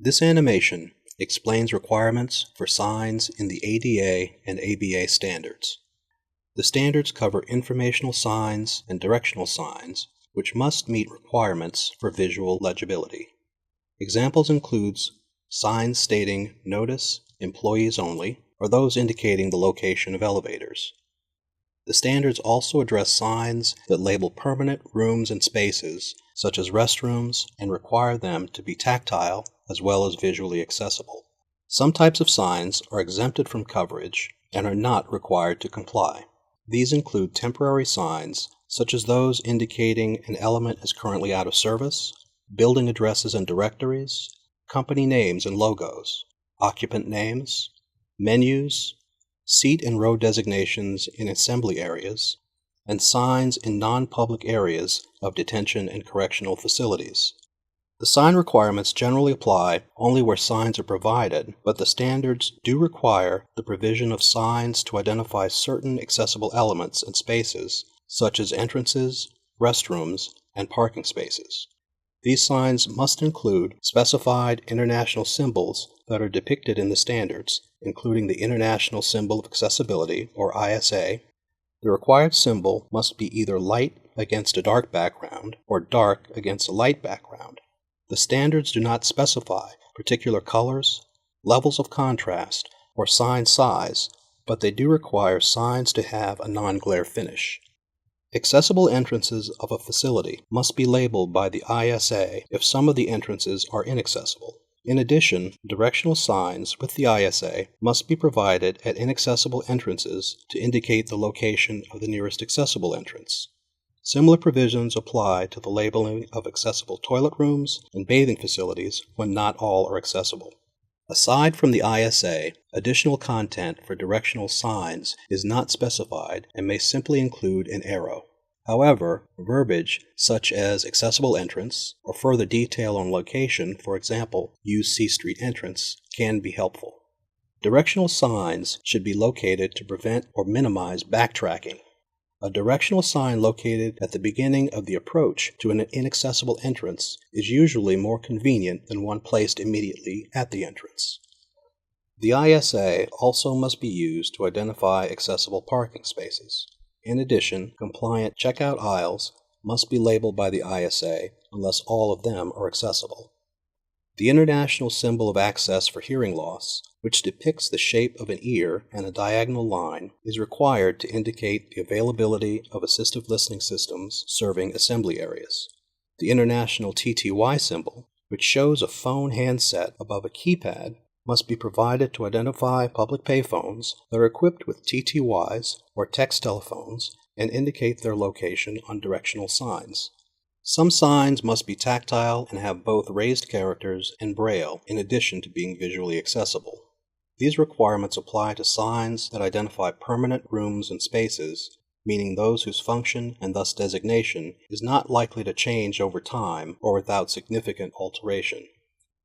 This animation explains requirements for signs in the ADA and ABA standards. The standards cover informational signs and directional signs, which must meet requirements for visual legibility. Examples include signs stating "Notice, Employees Only," or those indicating the location of elevators. The standards also address signs that label permanent rooms and spaces, such as restrooms, and require them to be tactile as well as visually accessible. Some types of signs are exempted from coverage and are not required to comply. These include temporary signs, such as those indicating an element is currently out of service, building addresses and directories, company names and logos, occupant names, menus, seat and row designations in assembly areas, and signs in non-public areas of detention and correctional facilities. The sign requirements generally apply only where signs are provided, but the standards do require the provision of signs to identify certain accessible elements and spaces, such as entrances, restrooms, and parking spaces. These signs must include specified international symbols that are depicted in the standards, including the International Symbol of Accessibility, or ISA. The required symbol must be either light against a dark background or dark against a light background. The standards do not specify particular colors, levels of contrast, or sign size, but they do require signs to have a non-glare finish. Accessible entrances of a facility must be labeled by the ISA if some of the entrances are inaccessible. In addition, directional signs with the ISA must be provided at inaccessible entrances to indicate the location of the nearest accessible entrance. Similar provisions apply to the labeling of accessible toilet rooms and bathing facilities when not all are accessible. Aside from the ISA, additional content for directional signs is not specified and may simply include an arrow. However, verbiage such as accessible entrance or further detail on location, for example, use C Street entrance, can be helpful. Directional signs should be located to prevent or minimize backtracking. A directional sign located at the beginning of the approach to an inaccessible entrance is usually more convenient than one placed immediately at the entrance. The ISA also must be used to identify accessible parking spaces. In addition, compliant checkout aisles must be labeled by the ISA unless all of them are accessible. The International Symbol of Access for Hearing Loss, which depicts the shape of an ear and a diagonal line, is required to indicate the availability of assistive listening systems serving assembly areas. The International TTY symbol, which shows a phone handset above a keypad, must be provided to identify public payphones that are equipped with TTYs or text telephones and indicate their location on directional signs. Some signs must be tactile and have both raised characters and braille in addition to being visually accessible. These requirements apply to signs that identify permanent rooms and spaces, meaning those whose function and thus designation is not likely to change over time or without significant alteration.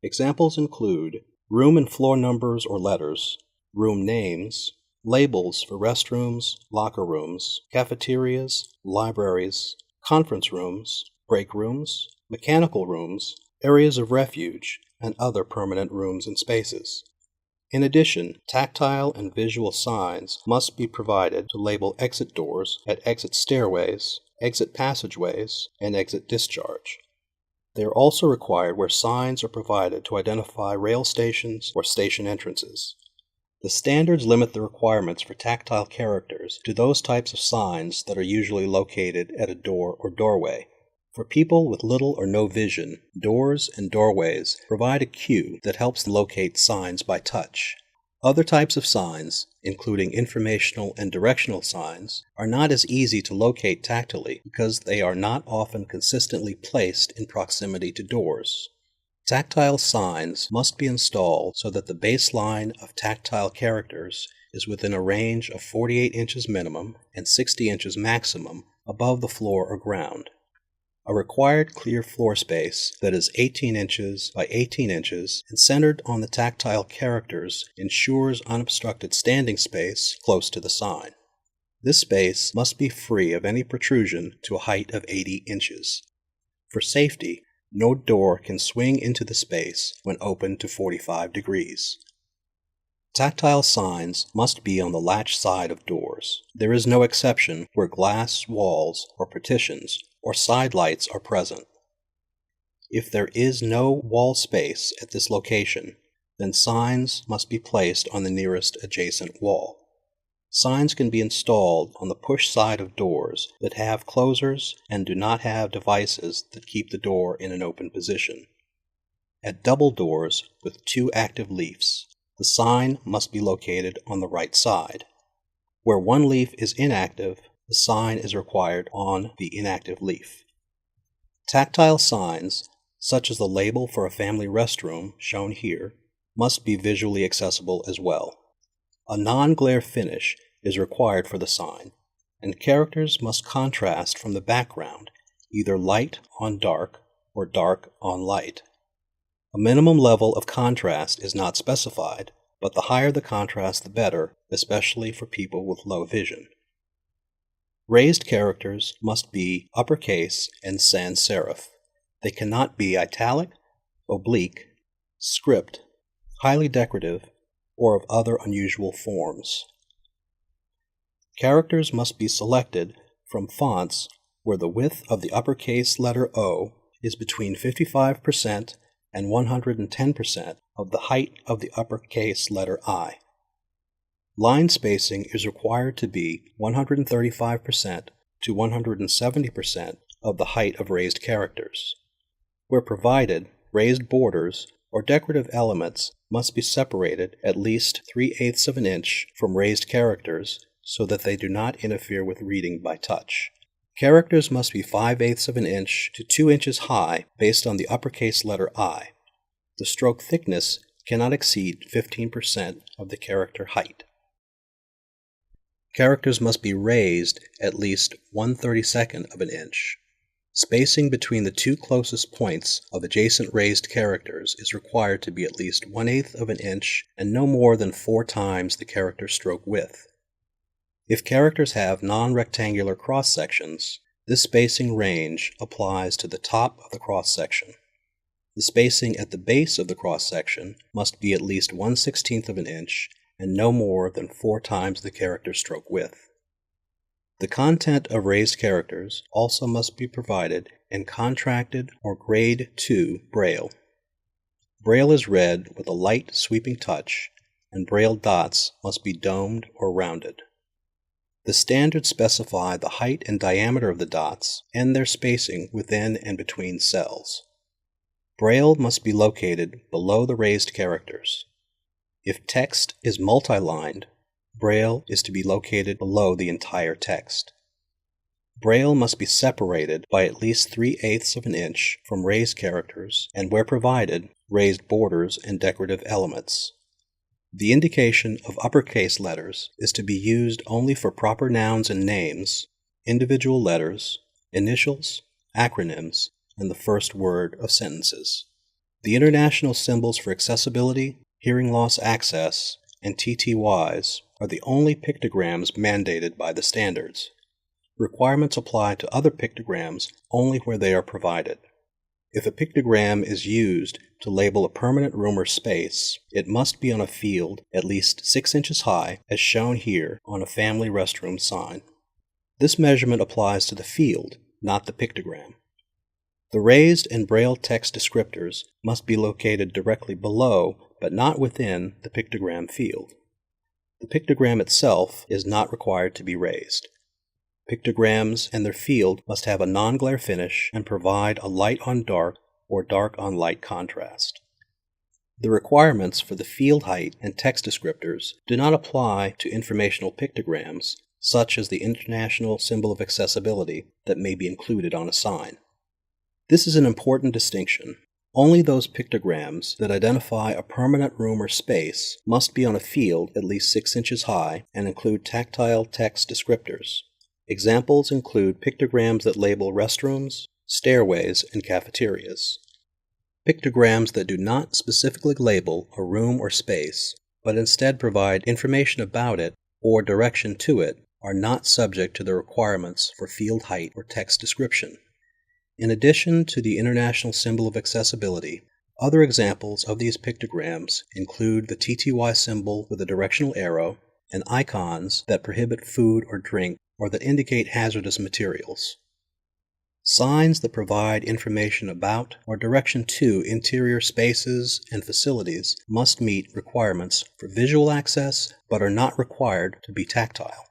Examples include room and floor numbers or letters, room names, labels for restrooms, locker rooms, cafeterias, libraries, conference rooms, break rooms, mechanical rooms, areas of refuge, and other permanent rooms and spaces. In addition, tactile and visual signs must be provided to label exit doors at exit stairways, exit passageways, and exit discharge. They are also required where signs are provided to identify rail stations or station entrances. The standards limit the requirements for tactile characters to those types of signs that are usually located at a door or doorway. For people with little or no vision, doors and doorways provide a cue that helps locate signs by touch. Other types of signs, including informational and directional signs, are not as easy to locate tactilely because they are not often consistently placed in proximity to doors. Tactile signs must be installed so that the baseline of tactile characters is within a range of 48 inches minimum and 60 inches maximum above the floor or ground. A required clear floor space that is 18 inches by 18 inches and centered on the tactile characters ensures unobstructed standing space close to the sign. This space must be free of any protrusion to a height of 80 inches. For safety, No door can swing into the space when open to 45 degrees. Tactile signs must be on the latch side of doors. There is no exception where glass walls or partitions or side lights are present. If there is no wall space at this location, then signs must be placed on the nearest adjacent wall. Signs can be installed on the push side of doors that have closers and do not have devices that keep the door in an open position. At double doors with 2 active leafs, the sign must be located on the right side. Where 1 leaf is inactive, the sign is required on the inactive leaf. Tactile signs, such as the label for a family restroom, shown here, must be visually accessible as well. A non-glare finish is required for the sign, and characters must contrast from the background, either light on dark or dark on light. A minimum level of contrast is not specified, but the higher the contrast the better, especially for people with low vision. Raised characters must be uppercase and sans serif. They cannot be italic, oblique, script, highly decorative, or of other unusual forms. Characters must be selected from fonts where the width of the uppercase letter O is between 55% and 110% of the height of the uppercase letter I. Line spacing is required to be 135% to 170% of the height of raised characters. Where provided, raised borders or decorative elements must be separated at least 3/8 of an inch from raised characters so that they do not interfere with reading by touch. Characters must be 5/8 of an inch to 2 inches high based on the uppercase letter I. The stroke thickness cannot exceed 15% of the character height. Characters must be raised at least 1/32 of an inch. Spacing between the 2 closest points of adjacent raised characters is required to be at least 1/8 of an inch and no more than 4 times the character stroke width. If characters have non-rectangular cross-sections, this spacing range applies to the top of the cross-section. The spacing at the base of the cross-section must be at least 1/16 of an inch and no more than 4 times the character stroke width. The content of raised characters also must be provided in contracted or Grade 2 Braille. Braille is read with a light sweeping touch, and Braille dots must be domed or rounded. The standards specify the height and diameter of the dots and their spacing within and between cells. Braille must be located below the raised characters. If text is multi-lined, Braille is to be located below the entire text. Braille must be separated by at least 3/8 of an inch from raised characters and, where provided, raised borders and decorative elements. The indication of uppercase letters is to be used only for proper nouns and names, individual letters, initials, acronyms, and the first word of sentences. The international symbols for accessibility, hearing loss access, and TTYs are the only pictograms mandated by the standards. Requirements apply to other pictograms only where they are provided. If a pictogram is used to label a permanent room or space, it must be on a field at least 6 inches high, as shown here on a family restroom sign. This measurement applies to the field, not the pictogram. The raised and Braille text descriptors must be located directly below, but not within, the pictogram field. The pictogram itself is not required to be raised. Pictograms and their field must have a non-glare finish and provide a light on dark or dark on light contrast. The requirements for the field height and text descriptors do not apply to informational pictograms, such as the International Symbol of Accessibility that may be included on a sign. This is an important distinction. Only those pictograms that identify a permanent room or space must be on a field at least 6 inches high and include tactile text descriptors. Examples include pictograms that label restrooms, stairways, and cafeterias. Pictograms that do not specifically label a room or space, but instead provide information about it or direction to it, are not subject to the requirements for field height or text description. In addition to the International Symbol of Accessibility, other examples of these pictograms include the TTY symbol with a directional arrow and icons that prohibit food or drink or that indicate hazardous materials. Signs that provide information about or direction to interior spaces and facilities must meet requirements for visual access but are not required to be tactile.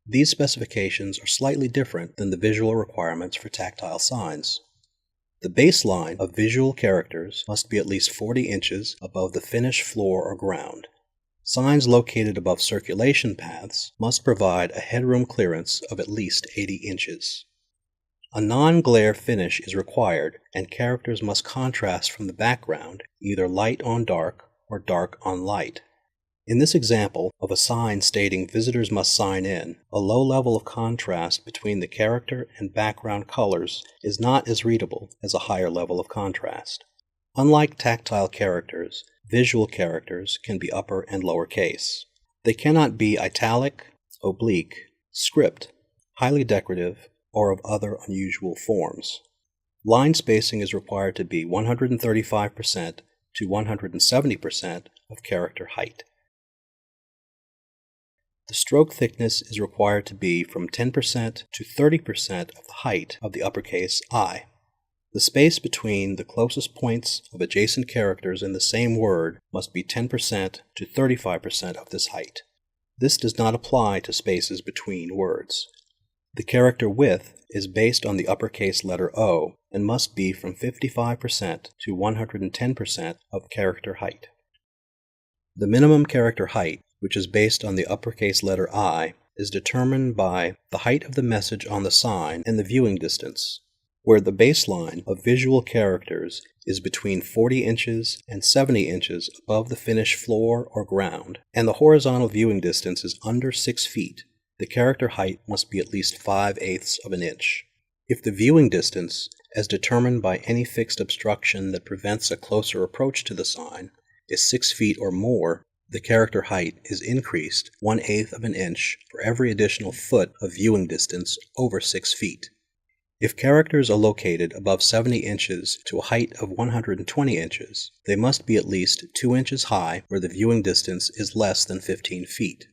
These specifications are slightly different than the visual requirements for tactile signs. The baseline of visual characters must be at least 40 inches above the finished floor or ground. Signs located above circulation paths must provide a headroom clearance of at least 80 inches. A non-glare finish is required, and characters must contrast from the background, either light on dark or dark on light. In this example of a sign stating visitors must sign in, a low level of contrast between the character and background colors is not as readable as a higher level of contrast. Unlike tactile characters, visual characters can be upper and lower case. They cannot be italic, oblique, script, highly decorative, or of other unusual forms. Line spacing is required to be 135% to 170% of character height. The stroke thickness is required to be from 10% to 30% of the height of the uppercase I. The space between the closest points of adjacent characters in the same word must be 10% to 35% of this height. This does not apply to spaces between words. The character width is based on the uppercase letter O and must be from 55% to 110% of character height. The minimum character height, which is based on the uppercase letter I, is determined by the height of the message on the sign and the viewing distance, where the baseline of visual characters is between 40 inches and 70 inches above the finished floor or ground, and the horizontal viewing distance is under 6 feet. The character height must be at least 5/8 of an inch. If the viewing distance, as determined by any fixed obstruction that prevents a closer approach to the sign, is 6 feet or more, the character height is increased 1/8 of an inch for every additional foot of viewing distance over 6 feet. If characters are located above 70 inches to a height of 120 inches, they must be at least 2 inches high where the viewing distance is less than 15 feet.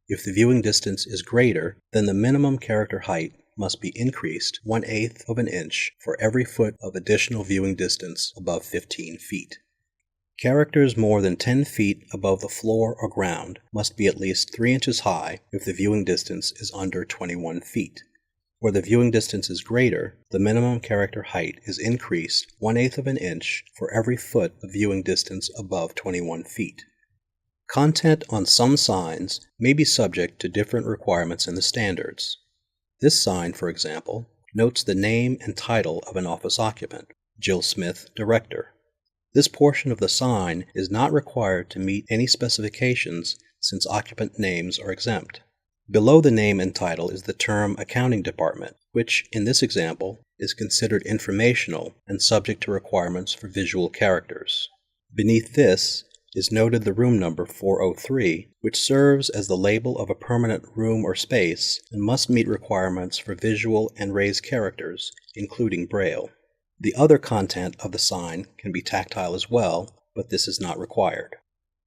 If the viewing distance is greater, then the minimum character height must be increased 1/8 of an inch for every foot of additional viewing distance above 15 feet. Characters more than 10 feet above the floor or ground must be at least 3 inches high if the viewing distance is under 21 feet. Where the viewing distance is greater, the minimum character height is increased 1/8 of an inch for every foot of viewing distance above 21 feet. Content on some signs may be subject to different requirements in the standards. This sign, for example, notes the name and title of an office occupant, Jill Smith, Director. This portion of the sign is not required to meet any specifications since occupant names are exempt. Below the name and title is the term Accounting Department, which, in this example, is considered informational and subject to requirements for visual characters. Beneath this is noted the room number 403, which serves as the label of a permanent room or space and must meet requirements for visual and raised characters, including Braille. The other content of the sign can be tactile as well, but this is not required.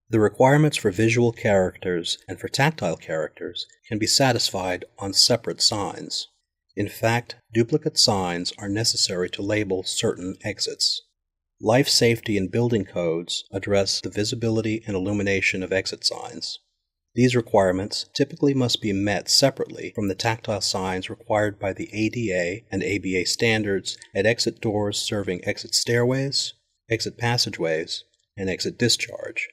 The requirements for visual characters and for tactile characters can be satisfied on separate signs. In fact, duplicate signs are necessary to label certain exits. Life safety and building codes address the visibility and illumination of exit signs. These requirements typically must be met separately from the tactile signs required by the ADA and ABA standards at exit doors serving exit stairways, exit passageways, and exit discharge.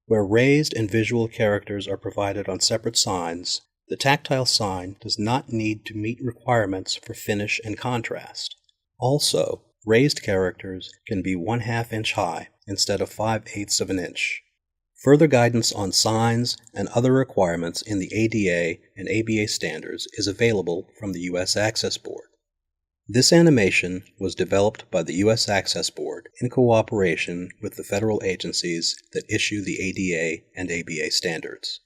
Where raised and visual characters are provided on separate signs, the tactile sign does not need to meet requirements for finish and contrast. Also, raised characters can be 1/2 inch high instead of 5/8 of an inch. Further guidance on signs and other requirements in the ADA and ABA standards is available from the U.S. Access Board. This animation was developed by the U.S. Access Board in cooperation with the federal agencies that issue the ADA and ABA standards.